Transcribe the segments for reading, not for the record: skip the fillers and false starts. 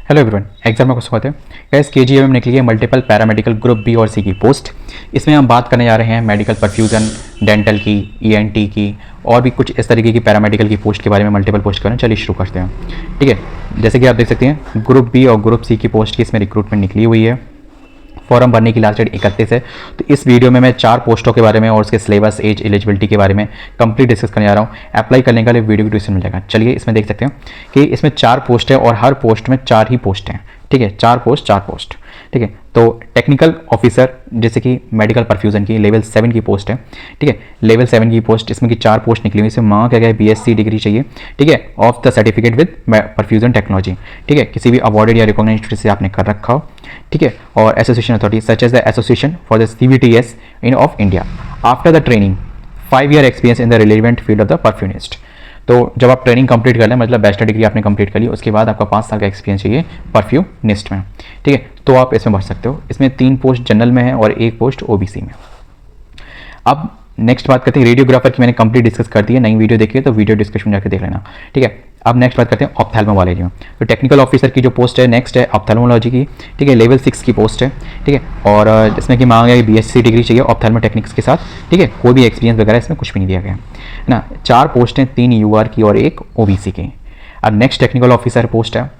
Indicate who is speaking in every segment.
Speaker 1: Hello everyone, exam में आपका स्वागत है। गैस केजीएम में निकली है मल्टीपल पैरामेडिकल ग्रुप बी और सी की पोस्ट। इसमें हम बात करने जा रहे हैं मेडिकल परफ्यूजन, डेंटल की, ईएनटी की और भी कुछ इस तरीके की पैरामेडिकल की पोस्ट के बारे में, मल्टीपल पोस्ट के बारे में। चलिए शुरू करते हैं। ठीक है, जैसे कि आप देख सकते हैं ग्रुप बी और ग्रुप सी की पोस्ट की इसमें रिक्रूटमेंट निकली हुई है। फॉर्म भरने की लास्ट डेट 31 है। तो इस वीडियो में मैं 4 पोस्टों के बारे में और उसके सिलेबस, एज, एलिजिबिलिटी के बारे में कंप्लीट डिस्कस करने जा रहा हूँ। अप्लाई करने के लिए वीडियो की डिस्क्रिप्शन मिल जाएगा। चलिए इसमें देख सकते हैं कि इसमें 4 पोस्ट है और हर पोस्ट में 4 ही पोस्ट हैं। ठीक है, 4 पोस्ट। ठीक है, तो टेक्निकल ऑफिसर जैसे कि मेडिकल परफ्यूजन की लेवल 7 की पोस्ट है। ठीक है, लेवल 7 की पोस्ट, इसमें की 4 पोस्ट निकली हुई। इसमें मांगा क्या गया है, बीएससी डिग्री चाहिए। ठीक है, of the certificate with perfusion technology. ठीक है, किसी भी अवॉर्डेड या रिकॉग्नाइज्ड से आपने कर रखा हो। ठीक है, और association authority such as the association for the CBTS in of India after the training 5 year experience in the relevant field of the perfumist. तो जब आप ट्रेनिंग कंप्लीट कर लें, मतलब बैचलर डिग्री आपने कंप्लीट कर ली, उसके बाद आपका 5 साल का एक्सपीरियंस चाहिए परफ्यूनिस्ट में। ठीक है, तो आप इसमें भर सकते हो। इसमें 3 पोस्ट जनरल में है और 1 पोस्ट ओबीसी में। अब नेक्स्ट बात करते हैं रेडियोग्राफर की। मैंने कंप्लीट डिस्कस कर दी है, नई वीडियो देखिए तो वीडियो डिस्कशन जाकर देख लेना। ठीक है, अब नेक्स्ट बात करते हैं ऑप्थेल्मोलॉजी में। तो टेक्निकल ऑफिसर की जो पोस्ट है नेक्स्ट है ऑप्थेल्मोलॉजी की। ठीक है, लेवल 6 की पोस्ट है। ठीक है, और इसमें कि मांगा गया बीएससी डिग्री चाहिए ऑप्थेल्मो टेक्निक्स के साथ। ठीक है, कोई भी एक्सपीरियंस वगैरह इसमें कुछ भी नहीं दिया गया है ना। 4 पोस्ट हैं, 3 यूआर की और 1 ओबीसी की। अब नेक्स्ट टेक्निकल ऑफिसर पोस्ट है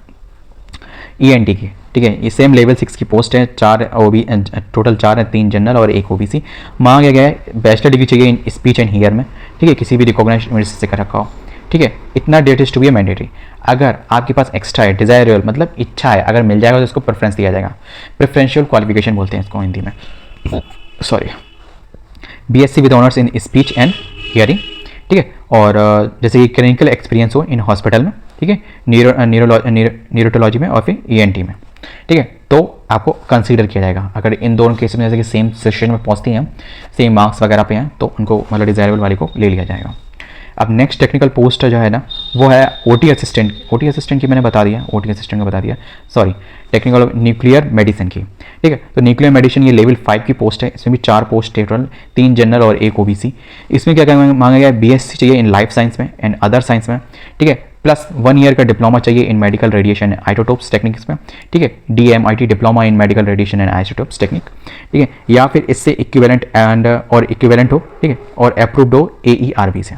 Speaker 1: ईएनटी की। ठीक है, ये सेम लेवल 6 की पोस्ट है। 4 टोटल 4 है, 3 जनरल और 1 ओबीसी। मांगा गया है बैचलर डिग्री चाहिए इन स्पीच एंड हियर में। ठीक है, किसी भी रिकॉग्नाइज्ड यूनिवर्सिटी से कर रखा हो। ठीक है, इतना date is to be mandatory. अगर आपके पास एक्स्ट्रा है, डिजायरेबल मतलब इच्छा है, अगर मिल जाएगा तो इसको प्रेफरेंस दिया जाएगा। प्रेफरेंशियल क्वालिफिकेशन बोलते हैं इसको हिंदी में, sorry. BSc with honours in speech and hearing. ठीक है, और जैसे कि क्लिनिकल एक्सपीरियंस हो इन हॉस्पिटल में। ठीक है, न्यूरोटोलॉजी में और फिर ईएनटी में। ठीक है, तो आपको कंसीडर किया जाएगा। अगर इन दोनों केस में जैसे कि सेम सेशन में पहुंचती हैं, सेम मार्क्स वगैरह पे हैं, तो उनको मतलब डिजायरेबल वाले को ले लिया जाएगा। अब नेक्स्ट टेक्निकल पोस्ट जो है ना, वो है ओटी असिस्टेंट। ओटी असिस्टेंट की मैंने बता दिया, ओटी असिस्टेंट का बता दिया, सॉरी, टेक्निकल न्यूक्लियर मेडिसिन की। ठीक है, तो न्यूक्लियर मेडिसिन ये लेवल 5 की पोस्ट है। इसमें भी 4 पोस्ट टोटल, 3 जनरल और 1 ओबीसी। इसमें क्या क्या मांगा गया है, बीएससी चाहिए इन लाइफ साइंस में एंड अदर साइंस में। ठीक है, प्लस 1 ईयर का डिप्लोमा चाहिए इन medical radiation and isotopes techniques में। ठीक है, DMIT diploma in medical radiation and isotopes technique. ठीक है, या फिर इससे इक्विवेलेंट एंड और इक्विवेलेंट हो। ठीक है, और अप्रूव्ड हो एईआरबी से।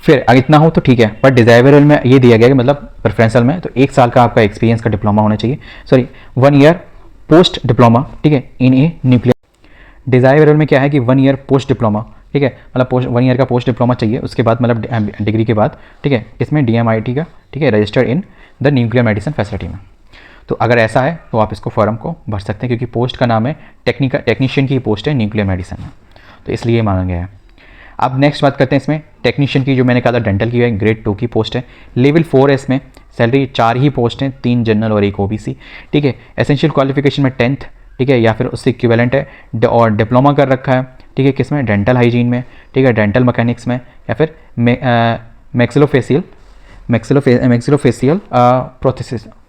Speaker 1: फिर अगर इतना हो तो ठीक है, पर डिजायरेबल में ये दिया गया कि मतलब प्रेफरेंशियल में तो 1 साल का आपका एक्सपीरियंस का डिप्लोमा होना चाहिए, सॉरी 1 ईयर पोस्ट डिप्लोमा। ठीक है, इन ए न्यूक्लियर। डिजायरेबल में क्या है कि 1 ईयर पोस्ट डिप्लोमा। ठीक है, मतलब 1 ईयर का पोस्ट डिप्लोमा चाहिए, उसके बाद मतलब डिग्री के बाद। ठीक है, इसमें डीएमआईटी का, ठीक है, registered in the nuclear medicine facility में। तो अगर ऐसा है तो आप इसको फॉर्म को भर सकते हैं, क्योंकि पोस्ट का नाम है टेक्नीशियन की पोस्ट है न्यूक्लियर मेडिसिन में, तो इसलिए मांगा गया है। अब नेक्स्ट बात करते हैं इसमें टेक्नीशियन की, जो मैंने कहा था डेंटल की है, ग्रेड 2 की पोस्ट है। लेवल 4 है इसमें, सैलरी 4 ही पोस्ट हैं, 3 जनरल और 1 ओबीसी। ठीक है, एसेंशियल क्वालिफिकेशन में 10th, ठीक है, या फिर उससे इक्विवेलेंट है, और डिप्लोमा कर रखा है। ठीक है, किसमें, डेंटल हाइजीन में। ठीक है, डेंटल मैकेनिक्स में, या फिर मैक्सिलोफेशियल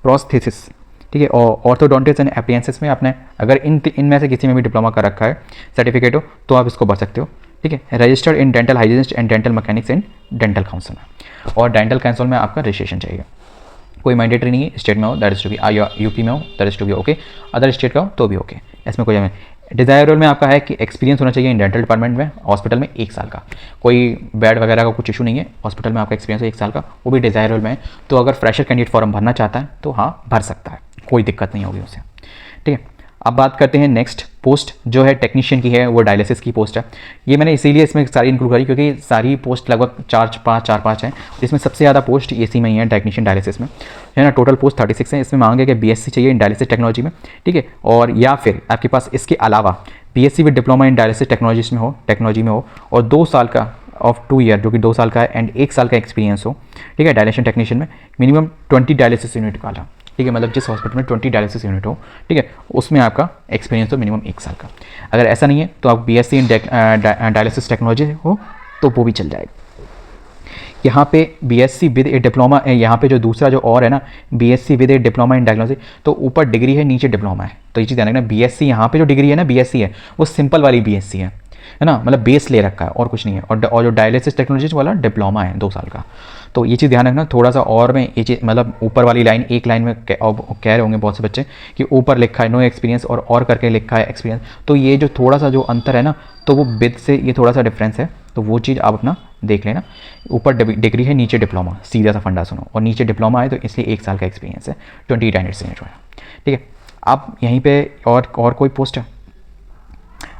Speaker 1: प्रोस्थेसिस। ठीक है, और ऑर्थोडोंटिक्स एंड एप्लियंसेस में आपने अगर इनमें से किसी में भी डिप्लोमा कर रखा है, सर्टिफिकेट हो, तो आप इसको भर सकते हो। ठीक है, registered in dental hygienist and dental mechanics and dental council में, और डेंटल काउंसिल में आपका रजिस्ट्रेशन चाहिए। कोई मैंडेटरी नहीं है, स्टेट में हो that is to be, UP में हो that is to be okay, other state का हो तो भी ओके, इसमें कोई डिजायरेबल में आपका है कि एक्सपीरियंस होना चाहिए इन डेंटल डिपार्टमेंट में, हॉस्पिटल में 1 साल का। कोई बेड वगैरह का कुछ इशू नहीं है, हॉस्पिटल में आपका एक्सपीरियंस है 1 साल का, वो भी डिजायरेबल में है। तो अगर फ्रेशर कैंडिडेट फॉर्म भरना चाहता है तो हाँ भर सकता है, कोई दिक्कत नहीं होगी उसे। ठीक है, अब बात करते हैं नेक्स्ट पोस्ट जो है टेक्नीशियन की है, वो डायलिसिस की पोस्ट है। ये मैंने इसीलिए इसमें सारी इंक्लूड करी क्योंकि सारी पोस्ट लगभग 4-5 हैं, इसमें सबसे ज़्यादा पोस्ट एसी में ही है, टेक्नीशियन डायलिसिस में है ना। टोटल पोस्ट 36 है। इसमें मांगे कि बीएससी चाहिए इन डायलिसिस टेक्नोलॉजी में। ठीक है, और या फिर आपके पास इसके अलावा BSc with diploma in dialysis technology में हो, और 2 साल का ऑफ 2 ईयर जो कि 2 साल का है, एंड 1 साल का एक्सपीरियंस हो। ठीक है, डायलिसिस टेक्नीशियन में मिनिमम 20 डायलिसिस यूनिट वाला। ठीक है, मतलब जिस हॉस्पिटल में 20 डायलिसिस यूनिट हो, ठीक है, उसमें आपका एक्सपीरियंस हो मिनिमम 1 साल का। अगर ऐसा नहीं है तो आप बीएससी इन डायलिसिस टेक्नोलॉजी हो तो वो भी चल जाएगा। यहाँ पे बीएससी विद ए डिप्लोमा, यहाँ पे जो दूसरा जो और है ना, BSc with A diploma in diagnosis, तो ऊपर डिग्री है, नीचे डिप्लोमा है। तो ये चीज़ ध्यान रखना, बीएससी यहाँ पे जो डिग्री है ना, बीएससी है वो सिंपल वाली बीएससी है ना, मतलब बेस ले रखा है और कुछ नहीं है। और जो डायलिसिस टेक्नोलॉजी वाला डिप्लोमा है 2 साल का। तो ये चीज़ ध्यान रखना थोड़ा सा। और मैं ये चीज़ मतलब ऊपर वाली लाइन, एक लाइन में कह रहे होंगे बहुत से बच्चे कि ऊपर लिखा है नो एक्सपीरियंस और करके लिखा है एक्सपीरियंस, तो ये जो थोड़ा सा जो अंतर है ना, तो वो विद से ये थोड़ा सा डिफरेंस है, तो वो चीज़ आप अपना देख लेना। ऊपर डिग्री है, नीचे डिप्लोमा, सीधा सा फंडा सुनो, और नीचे डिप्लोमा है तो इसलिए 1 साल का एक्सपीरियंस है, 20 कैंडिडेट्स ने जो है। ठीक है, अब यहीं पे और कोई पोस्ट है।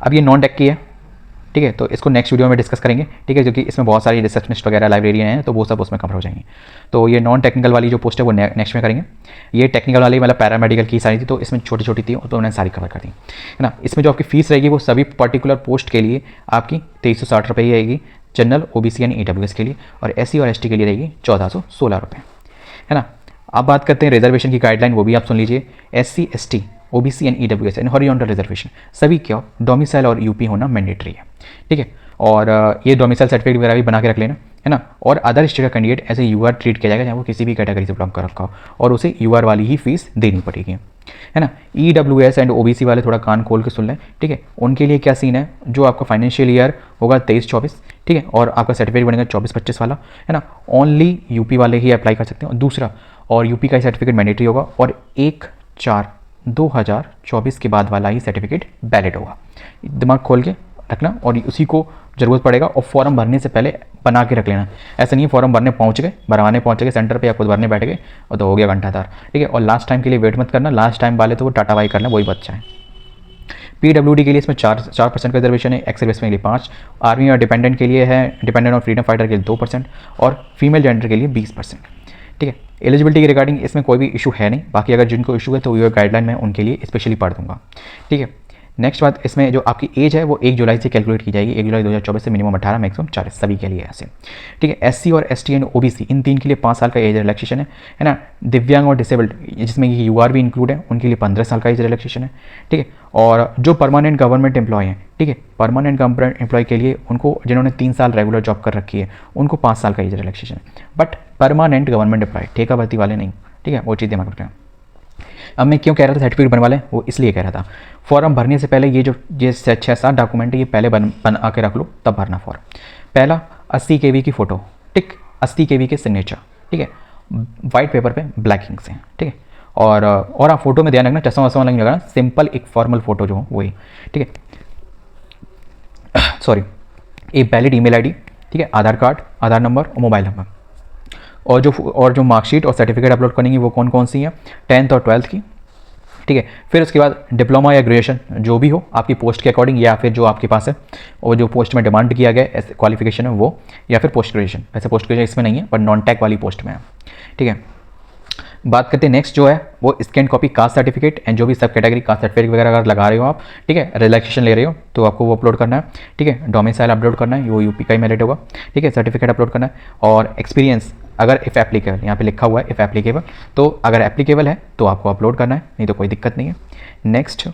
Speaker 1: अब ये नॉन टेक की है, ठीक है, तो इसको नेक्स्ट वीडियो में डिस्कस करेंगे, ठीक है, क्योंकि इसमें बहुत सारी रिसेप्शनिस्ट वगैरह लाइब्रेरियन हैं, तो वो सब उसमें कवर हो जाएंगे। तो ये नॉन टेक्निकल वाली जो पोस्ट है वो नेक्स्ट में करेंगे। ये टेक्निकल वाली मतलब पैरामेडिकल की सारी थी, तो इसमें छोटी छोटी थी, तो उन्होंने सारी कवर कर दी, है ना। इसमें जो आपकी फीस रहेगी वो सभी पर्टिकुलर पोस्ट के लिए आपकी 2360 रुपये ही रहेगी, जनरल, OBC एंड EWS के लिए, और SC और ST के लिए रहेगी 1416 रुपये, है ना। अब बात करते हैं रिजर्वेशन की गाइडलाइन, वो भी आप सुन लीजिए। SC ST OBC and EWS and horizontal reservation सभी क्या डोमिसाइल और यूपी होना मैंडेटरी है, ठीक है। और ये डोमिसाइल सर्टिफिकेट वगैरह भी बना के रख लेना, है ना। और अदर स्टेट का कैंडिडेट ऐसे UR ट्रीट किया जाएगा, चाहे वो किसी भी कैटेगरी से बिलोंग कर रखा हो, और उसे UR वाली ही फीस देनी पड़ेगी, है ना। EWS एंड OBC वाले थोड़ा कान खोल के सुन लें, ठीक है। उनके लिए क्या सीन है, जो आपका फाइनेंशियल ईयर होगा 23-24, ठीक है, और आपका सर्टिफिकेट बनेगा 24-25 वाला, है ना। ओनली यूपी वाले ही अप्लाई कर सकते हैं, और दूसरा और यूपी का ही सर्टिफिकेट मैंडेटरी होगा, और 1/4/2024 के बाद वाला ही सर्टिफिकेट वैलिड होगा। दिमाग खोल के रखना, और उसी को ज़रूरत पड़ेगा, और फॉर्म भरने से पहले बना के रख लेना। ऐसा नहीं है फॉर्म भरने पहुँच गए सेंटर पे या खुद भरने बैठ गए और तो हो गया घंटादार, ठीक है। और लास्ट टाइम के लिए वेट मत करना, लास्ट टाइम वाले तो वो टाटा वाई करना, वही बच्चा है। PWD के लिए इसमें 4% का रिजर्वेशन है, एक्स सर्विस में के लिए 5%, आर्मी और डिपेंडेंट के लिए है, डिपेंडेंट और फ्रीडम फाइटर के लिए 2%, और फीमेल जेंडर के लिए 20%, ठीक है। एलिजिबिलिटी के रिगार्डिंग इसमें कोई भी इशू है नहीं, बाकी अगर जिनको इशू है तो ये गाइडलाइन मैं उनके लिए स्पेशली पढ़ दूंगा, ठीक है। नेक्स्ट बात, इसमें जो आपकी एज है वो 1 जुलाई से कैलकुलेट की जाएगी, 1 जुलाई 2024 से मिनिमम 18 मैक्सिमम 40 सभी के लिए ऐसे, ठीक है। SC और ST एंड OBC इन 3 के लिए 5 साल का एज रिलैक्सेशन है ना। दिव्यांग और डिसेबल्ड जिसमें ये UR भी इंक्लूड है, उनके लिए 15 साल का एज रिलैक्सेशन है, ठीक है। और जो परमानेंट गवर्नमेंट एम्प्लॉय हैं, ठीक है, परमानेंट गवर्नमेंट एम्प्लॉय के लिए उनको जिन्होंने 3 साल रेगुलर जॉब कर रखी है उनको 5 साल का एज रिलैक्सेशन है, बट परमानेंट गवर्नमेंट एम्प्लॉय, ठेका भर्ती वाले नहीं, ठीक है, वो चीज़ दिमाग रखना। अब मैं क्यों कह रहा था सर्टिफिकेट बनवा लें, वो इसलिए कह रहा था फॉर्म भरने से पहले ये 6-7 डॉक्यूमेंट है ये पहले बना के रख लो, तब भरना फॉर्म। पहला 80 KB की फ़ोटो, ठीक, 80 KB के सिग्नेचर, ठीक है, वाइट पेपर पे ब्लैक इंक से, ठीक है। और आप फोटो में ध्यान रखना चश्मा वश्मा नहीं लगाना, सिंपल एक फॉर्मल फोटो जो हो वही, ठीक है। सॉरी, एक वैलिड ईमेल आईडी, ठीक है, आधार कार्ड, आधार नंबर और मोबाइल नंबर, और जो मार्कशीट और सर्टिफिकेट अपलोड करेंगे वो कौन कौन सी हैं, 10th और 12th की, ठीक है। फिर उसके बाद डिप्लोमा या ग्रेजुएशन जो भी हो आपकी पोस्ट के अकॉर्डिंग, या फिर जो आपके पास है और जो पोस्ट में डिमांड किया गया है क्वालिफिकेशन है वो, या फिर पोस्ट ग्रेजुएशन। वैसे पोस्ट ग्रेजुएशन इसमें नहीं है पर नॉन टेक वाली पोस्ट में है, ठीक है। बात करते हैं नेक्स्ट जो है वो scan copy caste certificate and जो भी सब कैटेगरी कास्ट सर्टिफिकेट वगैरह अगर लगा रहे हो आप, ठीक है, रिलैक्सेशन ले रहे हो तो आपको वो अपलोड करना है, ठीक है। डोमिसाइल अपलोड करना है, वो यूपी का ही मैरिट होगा, ठीक है। सर्टिफिकेट अपलोड करना है, और एक्सपीरियंस अगर इफ़ एप्लीकेबल, यहाँ पे लिखा हुआ है इफ़ एप्लीकेबल, तो अगर एप्लीकेबल है तो आपको अपलोड करना है, नहीं तो कोई दिक्कत नहीं है। नेक्स्ट,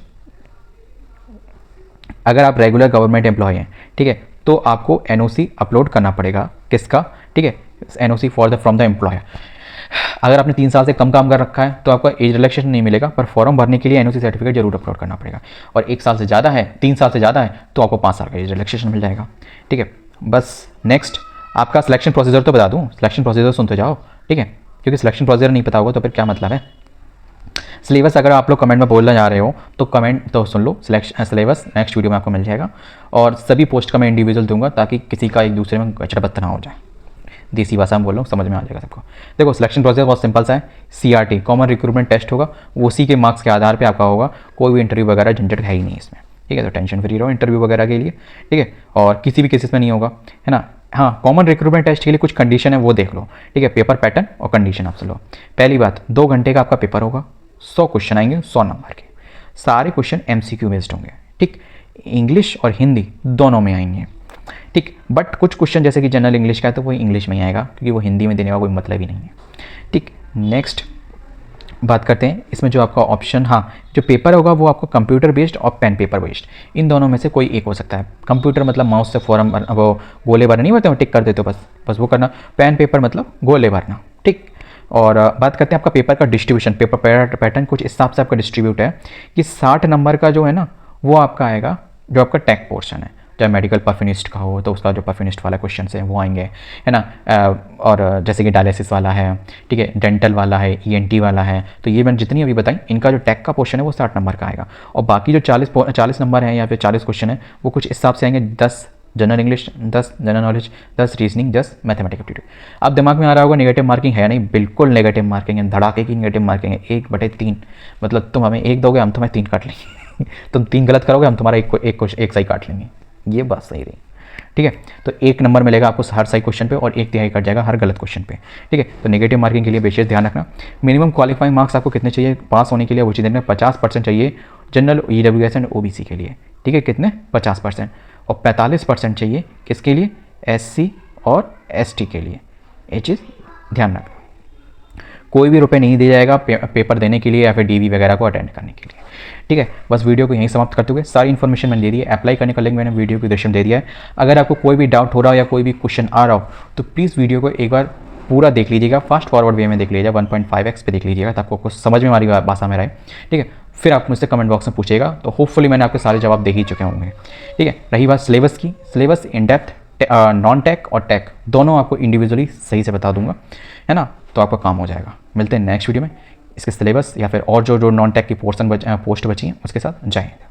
Speaker 1: अगर आप रेगुलर गवर्नमेंट एम्प्लॉय हैं, ठीक है, तो आपको NOC अपलोड करना पड़ेगा, किसका, ठीक है, NOC फ्रॉम द एम्प्लॉयर। अगर आपने 3 साल से कम काम कर रखा है तो आपको एज रिलैक्सेशन नहीं मिलेगा, पर फॉर्म भरने के लिए NOC सर्टिफिकेट जरूर अपलोड करना पड़ेगा। और 1 साल से ज़्यादा है, 3 साल से ज़्यादा है तो आपको 5 साल का एज रिलैक्सेशन मिल जाएगा, ठीक है। बस नेक्स्ट आपका सिलेक्शन प्रोसीजर तो बता दूँ, सिलेक्शन प्रोसीजर सुनते जाओ, ठीक है, क्योंकि सिलेक्शन प्रोसीजर नहीं पता होगा तो फिर क्या मतलब है। सिलेबस अगर आप लोग कमेंट में बोलना जा रहे हो तो कमेंट तो सुन लो, सिलेबस नेक्स्ट वीडियो में आपको मिल जाएगा, और सभी पोस्ट का मैं इंडिविजुअल दूंगा ताकि किसी का एक दूसरे में गचड़बत्त ना हो जाए। देसी भाषा में बोल रहा हूँ, समझ में आ जाएगा सबको। देखो सिलेक्शन प्रोसेस बहुत सिंपल सा है, CRT कॉमन रिक्रूटमेंट टेस्ट होगा, उसी के मार्क्स के आधार पे आपका होगा, कोई भी इंटरव्यू वगैरह झंझट है ही नहीं इसमें, ठीक है। तो टेंशन फ्री रहो इंटरव्यू वगैरह के लिए, ठीक है, और किसी भी केसेस में नहीं होगा, है ना। हाँ, कॉमन रिक्रूटमेंट टेस्ट के लिए कुछ कंडीशन है वो देख लो, ठीक है, पेपर पैटर्न और कंडीशन आप सुन लो। पहली बात, 2 घंटे का आपका पेपर होगा, 100 क्वेश्चन आएंगे, 100 नंबर के, सारे क्वेश्चन MCQ बेस्ड होंगे, ठीक, इंग्लिश और हिंदी दोनों में आएंगे, ठीक। बट कुछ क्वेश्चन जैसे कि जनरल इंग्लिश का है तो वो इंग्लिश में ही आएगा, क्योंकि वो हिंदी में देने का कोई मतलब ही नहीं है, ठीक। नेक्स्ट बात करते हैं इसमें जो आपका ऑप्शन, हाँ, जो पेपर होगा वो आपको कंप्यूटर बेस्ड और पेन पेपर बेस्ड, इन दोनों में से कोई एक हो सकता है। कंप्यूटर मतलब माउस से फॉर्म वो गोले भरना नहीं होते, टिक कर देते हो बस वो करना, पेन पेपर मतलब गोले भरना, ठीक। और बात करते हैं आपका पेपर का डिस्ट्रीब्यूशन, पेपर पैटर्न कुछ इस हिसाब से आपका डिस्ट्रीब्यूट है कि 60 नंबर का जो है ना वो आपका आएगा, जो आपका टेक पोर्शन है चाहे मेडिकल परफ्यूनिस्ट का हो तो उसका जो परफ्यूनिस्ट वाला क्वेश्चन है वो आएंगे, है ना। और जैसे कि डायलिसिस वाला है, ठीक है, डेंटल वाला है, ईएनटी वाला है, तो ये मैंने जितनी अभी बताई इनका जो टैग का पोर्शन है वो 60 नंबर का आएगा। और बाकी जो 40 नंबर हैं या फिर 40 क्वेश्चन है वो कुछ हिसाब से आएंगे। 10 general English, 10 general knowledge, 10 reasoning, 10 mathematics aptitude. अब दिमाग में आ रहा होगा नेगेटिव मार्किंग है नहीं, बिल्कुल नेगेटिव मार्किंग है, धड़ाके की नेगेटिव मार्किंग है, 1/3। मतलब तुम हमें 1 दोगे हम तुम्हें 3 काट लेंगे तुम 3 गलत करोगे हम तुम्हारा एक सही काट लेंगे। ये बात सही रही, ठीक है। तो 1 नंबर मिलेगा आपको हर सही क्वेश्चन पे और 1/3 कट जाएगा हर गलत क्वेश्चन पे, ठीक है। तो नेगेटिव मार्किंग के लिए विशेष ध्यान रखना। मिनिमम क्वालिफाइंग मार्क्स आपको कितने चाहिए पास होने के लिए, वो चीज़ में 50% चाहिए जनरल, ईडब्ल्यूएस एंड ओबीसी के लिए, ठीक है। कितने? 50%। और 45% चाहिए किसके लिए? एससी और एसटी के लिए। ये चीज़ ध्यान रखना। कोई भी रुपए नहीं दिया जाएगा पेपर देने के लिए या फिर डीवी वगैरह को अटेंड करने के लिए, ठीक है। बस वीडियो को यहीं समाप्त करते हुए सारी इन्फॉर्मेशन मैंने दे दी है। अप्लाई करने का लिंक मैंने वीडियो के डिस्क्रिप्शन दे दिया है। अगर आपको कोई भी डाउट हो रहा हो या कोई भी क्वेश्चन आ रहा हो तो प्लीज़ वीडियो को एक बार पूरा देख लीजिएगा, फास्ट फॉरवर्ड वे में देख लीजिएगा, 1.5x पे देख लीजिएगा ताकि आपको समझ में हमारी भाषा में रहे, ठीक है। फिर आप मुझसे कमेंट बॉक्स में पूछिएगा तो होपफुली मैंने आपके सारे जवाब दे ही चुके होंगे, ठीक है। रही बात सिलेबस की, syllabus in depth non tech और टेक दोनों आपको इंडिविजुअली सही से बता दूंगा, है ना। तो आपका काम हो जाएगा। मिलते हैं नेक्स्ट वीडियो में इसके सिलेबस या फिर और जो नॉन टेक की पोस्ट बची हैं उसके साथ। जय हिंद।